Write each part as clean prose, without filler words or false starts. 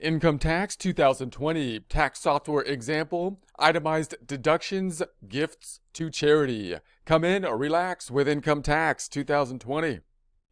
Income tax 2020 tax software example, itemized deductions, gifts to charity. Come in or relax with income tax 2020.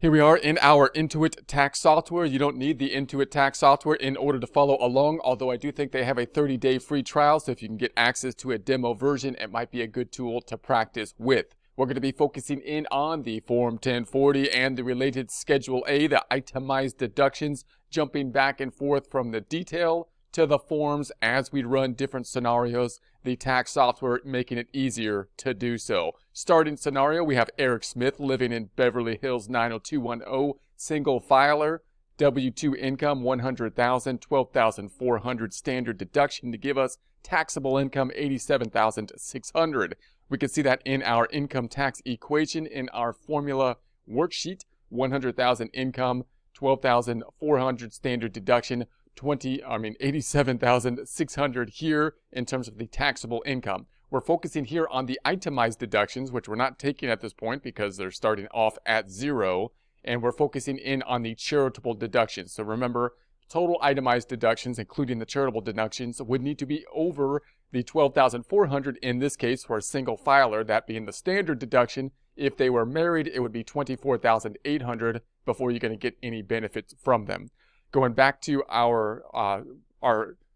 Here we are in our Intuit tax software. You don't need the Intuit tax software in order to follow along, although I do think they have a 30-day free trial, so if you can get access to a demo version, it might be a good tool to practice with. We're going to be focusing in on the Form 1040 and the related Schedule A, the itemized deductions, jumping back and forth from the detail to the forms as we run different scenarios, the tax software making it easier to do so. Starting scenario, we have Eric Smith living in Beverly Hills 90210, single filer, W-2 income $100,000, $12,400 standard deduction to give us taxable income $87,600. We can see that in our income tax equation in our formula worksheet. 100,000 income, 12,400 standard deduction, 87,600 here in terms of the taxable income. We're focusing here on the itemized deductions, which we're not taking at this point because they're starting off at 0, and we're focusing in on the charitable deductions. So remember, total itemized deductions, including the charitable deductions, would need to be over the 12,400 in this case for a single filer, that being the standard deduction. If they were married, it would be 24,800 before you're going to get any benefits from them. Going back to our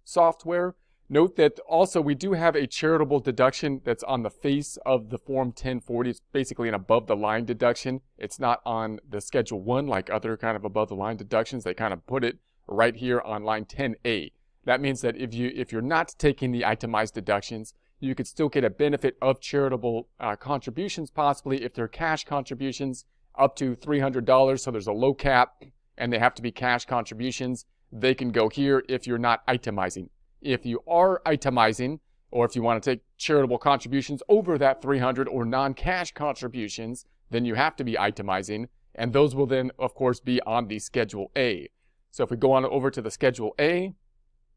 software, note that also we do have a charitable deduction that's on the face of the Form 1040. It's basically an above-the-line deduction. It's not on the Schedule 1 like other kind of above-the-line deductions. They kind of put it right here on line 10A. That means that if you're not taking the itemized deductions, you could still get a benefit of charitable contributions, possibly if they're cash contributions up to $300. So there's a low cap and they have to be cash contributions. They can go here if you're not itemizing. If you are itemizing, or if you want to take charitable contributions over that 300 or non-cash contributions, then you have to be itemizing, and those will then, of course, be on the Schedule A. So if we go on over to the Schedule A,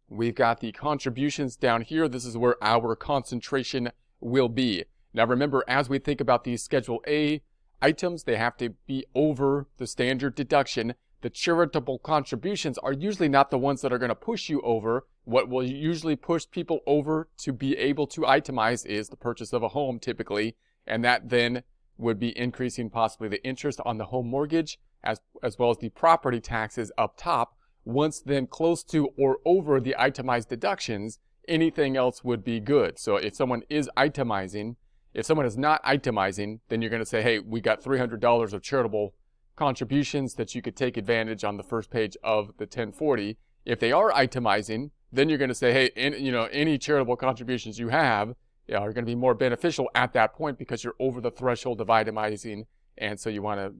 we've got the contributions down here. This is where our concentration will be. Now remember, as we think about these Schedule A items, they have to be over the standard deduction. The charitable contributions are usually not the ones that are going to push you over. What will usually push people over to be able to itemize is the purchase of a home typically, and that then would be increasing possibly the interest on the home mortgage as well as the property taxes up top. Once then close to or over the itemized deductions, anything else would be good. So if someone is itemizing, if someone is not itemizing, then you're going to say, hey, we got $300 of charitable contributions that you could take advantage on the first page of the 1040. If they are itemizing, then you're going to say, hey, any charitable contributions you have are going to be more beneficial at that point because you're over the threshold of itemizing, and so you want to,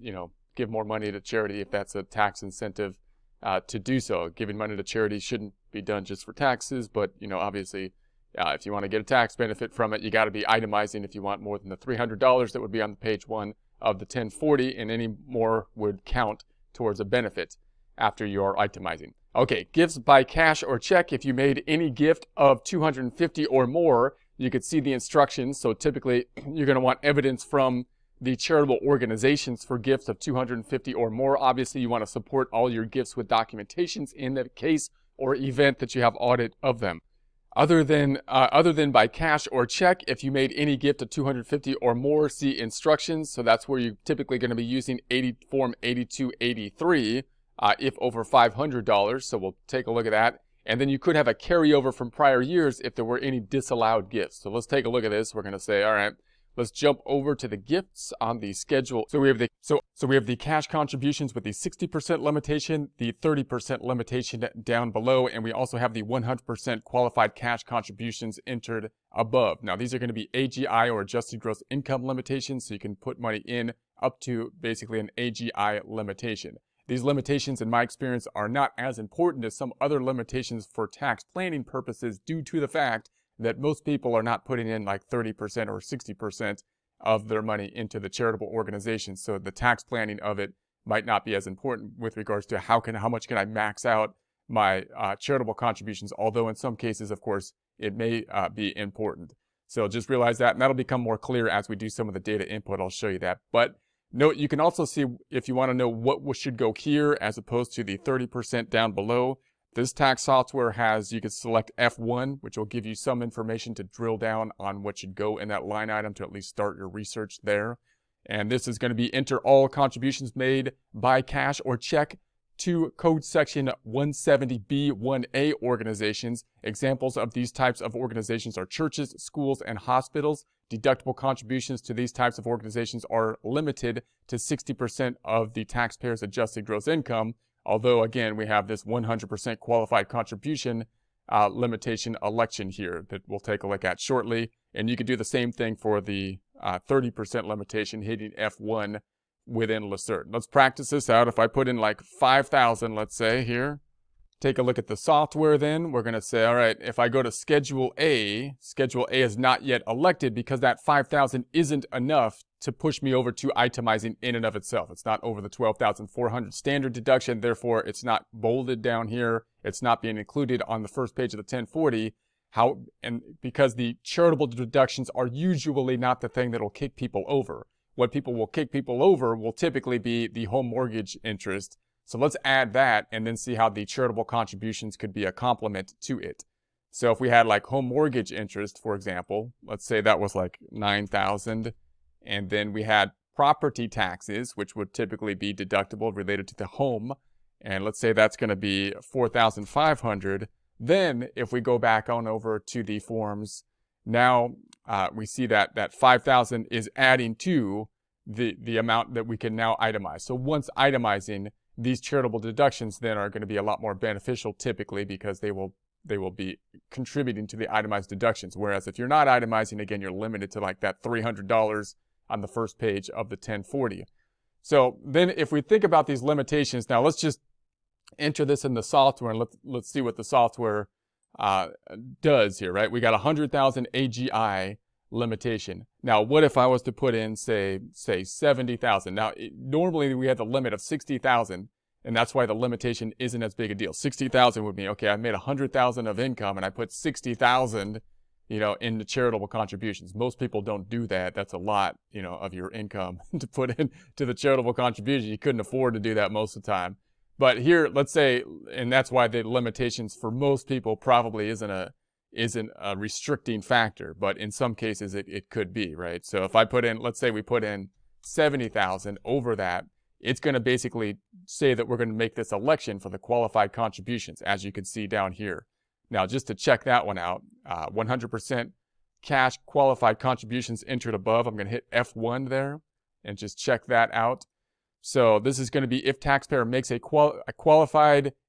give more money to charity if that's a tax incentive to do so. Giving money to charity shouldn't be done just for taxes, but obviously, if you want to get a tax benefit from it, you got to be itemizing if you want more than the $300 that would be on the page 1 of the 1040, and any more would count towards a benefit after you are itemizing. Okay, gifts by cash or check. If you made any gift of $250 or more, you could see the instructions. So typically, you're going to want evidence from the charitable organizations for gifts of $250 or more. Obviously, you want to support all your gifts with documentations in the case or event that you have audit of them. Other than by cash or check, if you made any gift of $250 or more, see instructions. So that's where you're typically going to be using Form 8283 if over $500. So we'll take a look at that. And then you could have a carryover from prior years if there were any disallowed gifts. So let's take a look at this. We're going to say, all right, let's jump over to the gifts on the schedule. So we have the cash contributions with the 60% limitation, the 30% limitation down below, and we also have the 100% qualified cash contributions entered above. Now these are going to be AGI or adjusted gross income limitations, so you can put money in up to basically an AGI limitation. These limitations, in my experience, are not as important as some other limitations for tax planning purposes due to the fact that most people are not putting in like 30% or 60% of their money into the charitable organization. So the tax planning of it might not be as important with regards to how much can I max out my charitable contributions, although in some cases, of course, it may be important. So just realize that, and that'll become more clear as we do some of the data input. I'll show you that. But note, you can also see if you want to know what should go here as opposed to the 30% down below. This tax software has, you can select F1, which will give you some information to drill down on what should go in that line item to at least start your research there. And this is going to be enter all contributions made by cash or check to code section 170B1A organizations. Examples of these types of organizations are churches, schools, and hospitals. Deductible contributions to these types of organizations are limited to 60% of the taxpayer's adjusted gross income. Although, again, we have this 100% qualified contribution limitation election here that we'll take a look at shortly. And you could do the same thing for the 30% limitation, hitting F1 within Lacert. Let's practice this out. If I put in like 5,000, let's say here, take a look at the software then. We're going to say, all right, if I go to Schedule A is not yet elected because that 5,000 isn't enough to push me over to itemizing in and of itself. It's not over the 12,400 standard deduction. Therefore, it's not bolded down here. It's not being included on the first page of the 1040. And because the charitable deductions are usually not the thing that will kick people over. What people will kick people over will typically be the home mortgage interest. So let's add that and then see how the charitable contributions could be a complement to it. So if we had like home mortgage interest, for example, let's say that was like 9,000, and then we had property taxes, which would typically be deductible related to the home, and let's say that's going to be 4,500. Then if we go back on over to the forms, now we see that 5,000 is adding to the amount that we can now itemize. So once itemizing, these charitable deductions then are going to be a lot more beneficial typically because they will be contributing to the itemized deductions. Whereas if you're not itemizing, again, you're limited to like that $300 on the first page of the 1040. So then if we think about these limitations, now let's just enter this in the software and let's see what the software does here, right? We got 100,000 AGI limitation. Now, what if I was to put in, say 70,000? Now, normally we had the limit of 60,000, and that's why the limitation isn't as big a deal. 60,000 would mean, okay, I made 100,000 of income and I put 60,000, in the charitable contributions. Most people don't do that. That's a lot, of your income to put in to the charitable contribution. You couldn't afford to do that most of the time. But here, let's say, and that's why the limitations for most people probably isn't a restricting factor, but in some cases it could be, right? So if I put in, let's say we put in 70,000 over that, it's going to basically say that we're going to make this election for the qualified contributions, as you can see down here. Now, just to check that one out, 100% cash qualified contributions entered above. I'm going to hit F1 there and just check that out. So this is going to be if taxpayer makes the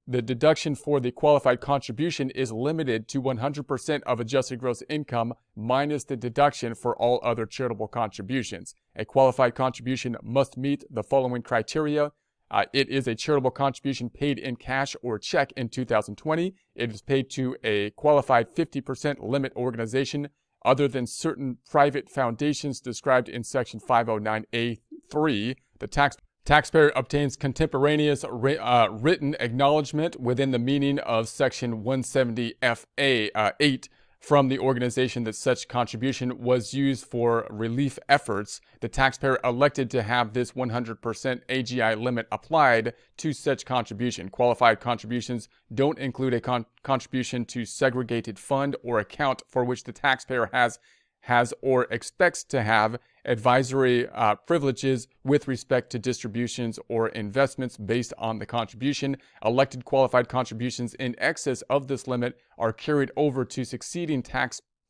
deduction for the qualified contribution is limited to 100% of adjusted gross income minus the deduction for all other charitable contributions. A qualified contribution must meet the following criteria. It is a charitable contribution paid in cash or check in 2020. It is paid to a qualified 50% limit organization other than certain private foundations described in Section 509A3. The taxpayer obtains contemporaneous written acknowledgement within the meaning of Section 170FA8 from the organization that such contribution was used for relief efforts. The taxpayer elected to have this 100% AGI limit applied to such contribution. Qualified contributions don't include a contribution to segregated fund or account for which the taxpayer has or expects to have advisory privileges with respect to distributions or investments based on the contribution. Elected qualified contributions in excess of this limit are carried over to succeeding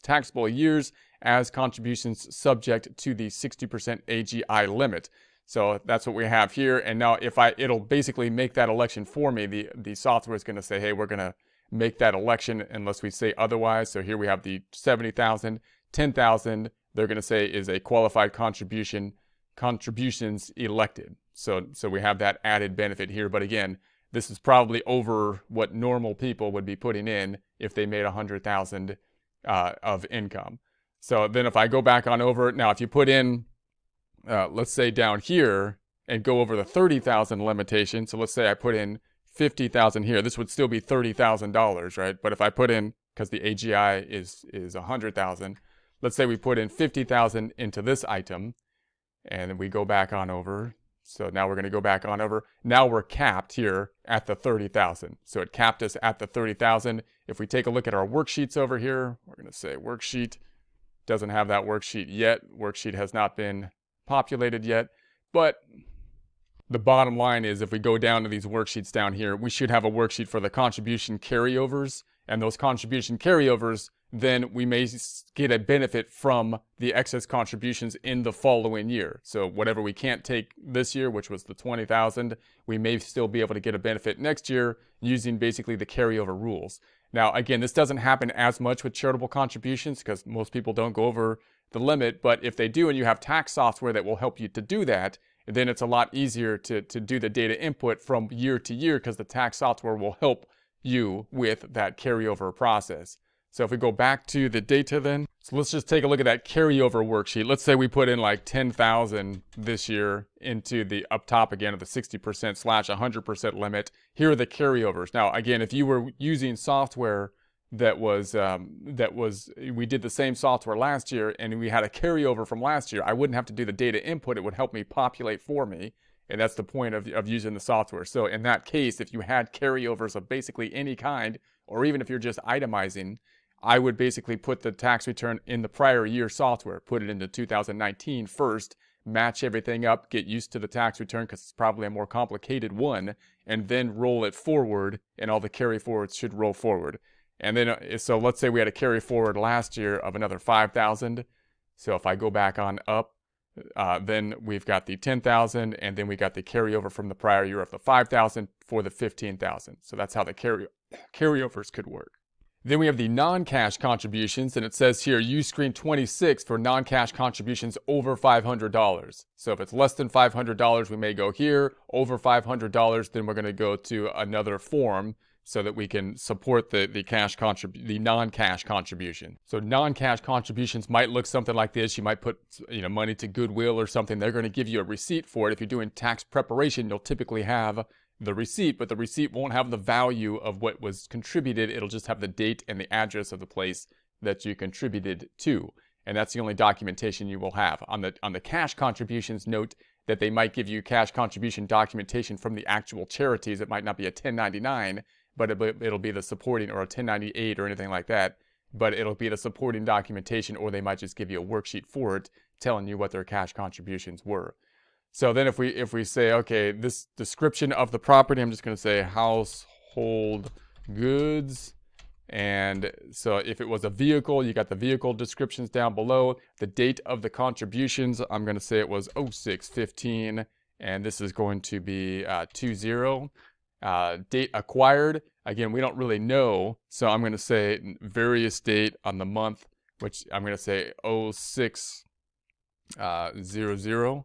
taxable years as contributions subject to the 60% AGI limit. So that's what we have here. And now it'll basically make that election for me. The software is going to say, hey, we're going to make that election unless we say otherwise. So here we have the 70,000, 10,000. They're going to say is a qualified contributions elected. So we have that added benefit here. But again, this is probably over what normal people would be putting in if they made 100,000 of income. So then if I go back on over, now if you put in, let's say down here and go over the 30,000 limitation. So let's say I put in 50,000 here. This would still be $30,000, right? But if I put in, because the AGI is 100,000, let's say we put in 50,000 into this item, and then we go back on over So now we're going to go back on over. Now we're capped here at the 30,000. So it capped us at the 30,000. If we take a look at our worksheets over here, we're going to say worksheet. Doesn't have that worksheet yet. Worksheet has not been populated yet. But the bottom line is if we go down to these worksheets down here, we should have a worksheet for the contribution carryovers. And those contribution carryovers, then we may get a benefit from the excess contributions in the following year. So whatever we can't take this year, which was the 20,000, we may still be able to get a benefit next year using basically the carryover rules. Now, again, this doesn't happen as much with charitable contributions because most people don't go over the limit. But if they do and you have tax software that will help you to do that, then it's a lot easier to do the data input from year to year because the tax software will help you with that carryover process. So if we go back to the data then, so let's just take a look at that carryover worksheet. Let's say we put in like 10,000 this year into the up top again of the 60%/100% limit. Here are the carryovers. Now again, if you were using software that was, we did the same software last year and we had a carryover from last year, I wouldn't have to do the data input. It would help me populate for me. And that's the point of using the software. So in that case, if you had carryovers of basically any kind, or even if you're just itemizing, I would basically put the tax return in the prior year software, put it into 2019 first, match everything up, get used to the tax return because it's probably a more complicated one, and then roll it forward, and all the carry forwards should roll forward. And then, so let's say we had a carry forward last year of another 5,000. So if I go back on up, then we've got the 10,000, and then we got the carryover from the prior year of the 5,000 for the 15,000. So that's how the carryovers could work. Then we have the non-cash contributions, and it says here, use screen 26 for non-cash contributions over $500. So if it's less than $500, we may go here. Over $500, then we're going to go to another form so that we can support the non-cash contribution. So non-cash contributions might look something like this. You might put money to Goodwill or something. They're going to give you a receipt for it. If you're doing tax preparation, you'll typically have the receipt, but the receipt won't have the value of what was contributed. It'll just have the date and the address of the place that you contributed to. And that's the only documentation you will have. On the cash contributions, note that they might give you cash contribution documentation from the actual charities. It might not be a 1099, but it'll be the supporting, or a 1098 or anything like that, but it'll be the supporting documentation, or they might just give you a worksheet for it telling you what their cash contributions were. So then if we say, okay, this description of the property, I'm just going to say household goods. And so if it was a vehicle, you got the vehicle descriptions down below. The date of the contributions, I'm going to say it was 06/15, and this is going to be 20. Date acquired, again, we don't really know, so I'm going to say various date on the month, which I'm going to say 0600,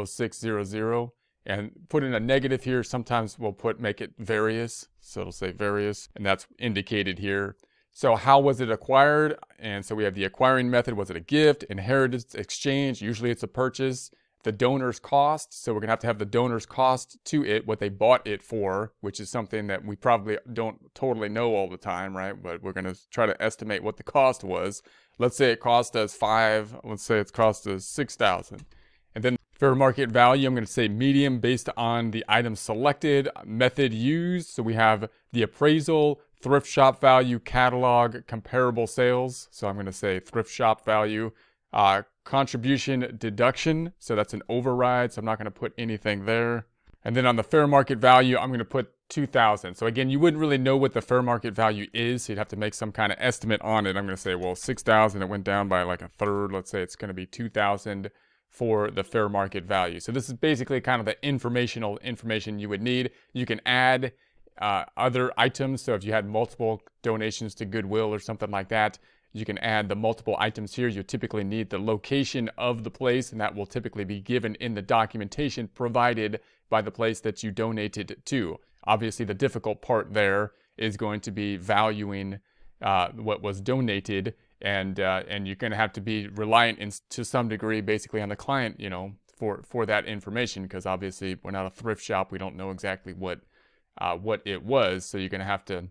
0600, and put in a negative here. Sometimes we'll make it various, so it'll say various, and that's indicated here. So how was it acquired? And so we have the acquiring method. Was it a gift, inheritance, exchange? Usually it's a purchase. The donor's cost, so we're going to have the donor's cost to it, what they bought it for, which is something that we probably don't totally know all the time, right? But we're going to try to estimate what the cost was. Let's say it cost us let's say it cost us 6,000. And then fair market value, I'm going to say medium based on the item selected, method used. So we have the appraisal, thrift shop value, catalog, comparable sales. So I'm going to say thrift shop value. Contribution deduction, so that's an override, so I'm not going to put anything there. And then on the fair market value, I'm going to put 2,000. So again, you wouldn't really know what the fair market value is, so you'd have to make some kind of estimate on it. I'm going to say, well, 6,000, it went down by like a third. Let's say it's going to be 2,000 for the fair market value. So this is basically kind of the information you would need. You can add other items, so if you had multiple donations to Goodwill or something like that, you can add the multiple items here. You typically need the location of the place, and that will typically be given in the documentation provided by the place that you donated to. Obviously, the difficult part there is going to be valuing what was donated, and you're going to have to be reliant to some degree, basically, on the client, for that information, because obviously we're not a thrift shop. We don't know exactly what it was, so you're going to have to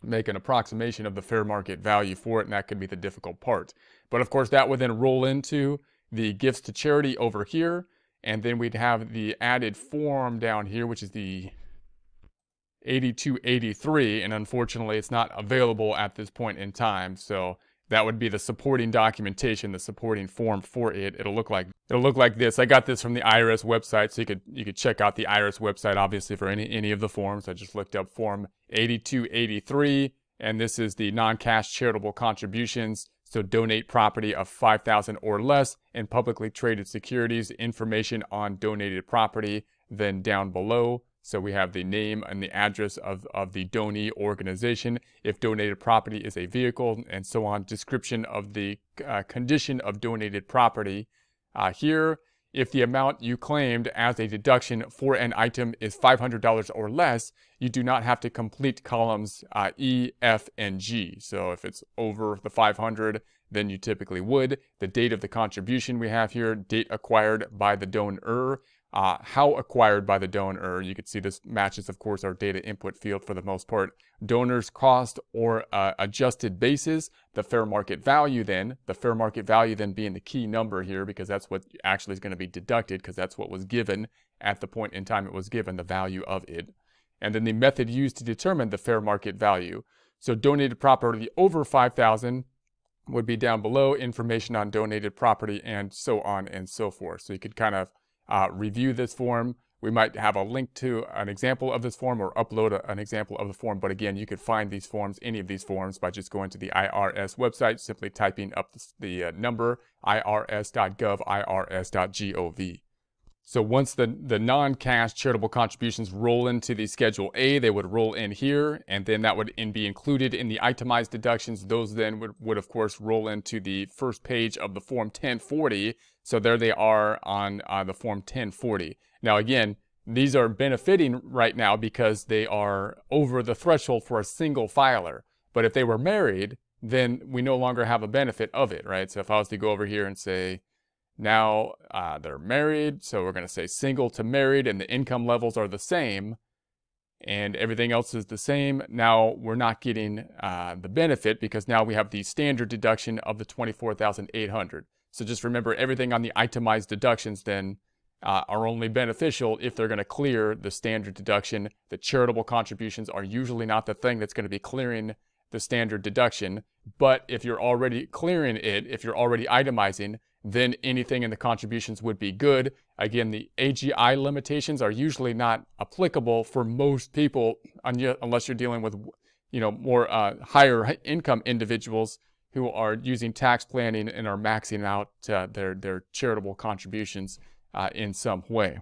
make an approximation of the fair market value for it, and that could be the difficult part. But of course, that would then roll into the gifts to charity over here, And then we'd have the added form down here, which is the 8283, and unfortunately it's not available at this point in time. So that would be the supporting documentation, the supporting form for it. It'll look like this. I got this from the IRS website, so you could check out the IRS website obviously for any of the forms. I just looked up form 8283, and this is the non-cash charitable contributions. So donate property of $5,000 or less in publicly traded securities, information on donated property, then down below. So we have the name and the address of the donee organization, if donated property is a vehicle, and so on. Description of the condition of donated property. Here, if the amount you claimed as a deduction for an item is $500 or less, you do not have to complete columns E, F, and G. So if it's over the 500, then you typically would. The date of the contribution we have here, date acquired by the donor. How acquired by the donor. You can see this matches, of course, our data input field for the most part. Donor's cost or adjusted basis, the fair market value then being the key number here, because that's what actually is going to be deducted, because that's what was given at the point in time it was given, the value of it. And then the method used to determine the fair market value. So donated property over $5,000 would be down below, information on donated property, and so on and so forth. So you could kind of review this form. We might have a link to an example of this form or upload an example of the form. But again, you could find these forms, any of these forms, by just going to the IRS website, simply typing up the number irs.gov, irs.gov. So once the non-cash charitable contributions roll into the Schedule A, they would roll in here, and then that would be included in the itemized deductions. Those then would of course roll into the first page of the Form 1040. So there they are on the Form 1040. Now again, these are benefiting right now because they are over the threshold for a single filer. But if they were married, then we no longer have a benefit of it, right? So if I was to go over here and say, now they're married, so we're going to say single to married, and the income levels are the same, and everything else is the same. Now we're not getting the benefit because now we have the standard deduction of the $24,800. So just remember, everything on the itemized deductions then are only beneficial if they're going to clear the standard deduction. The charitable contributions are usually not the thing that's going to be clearing the standard deduction, but if you're already clearing it, if you're already itemizing, then anything in the contributions would be good. Again, the AGI limitations are usually not applicable for most people unless you're dealing with, more higher income individuals who are using tax planning and are maxing out their charitable contributions in some way.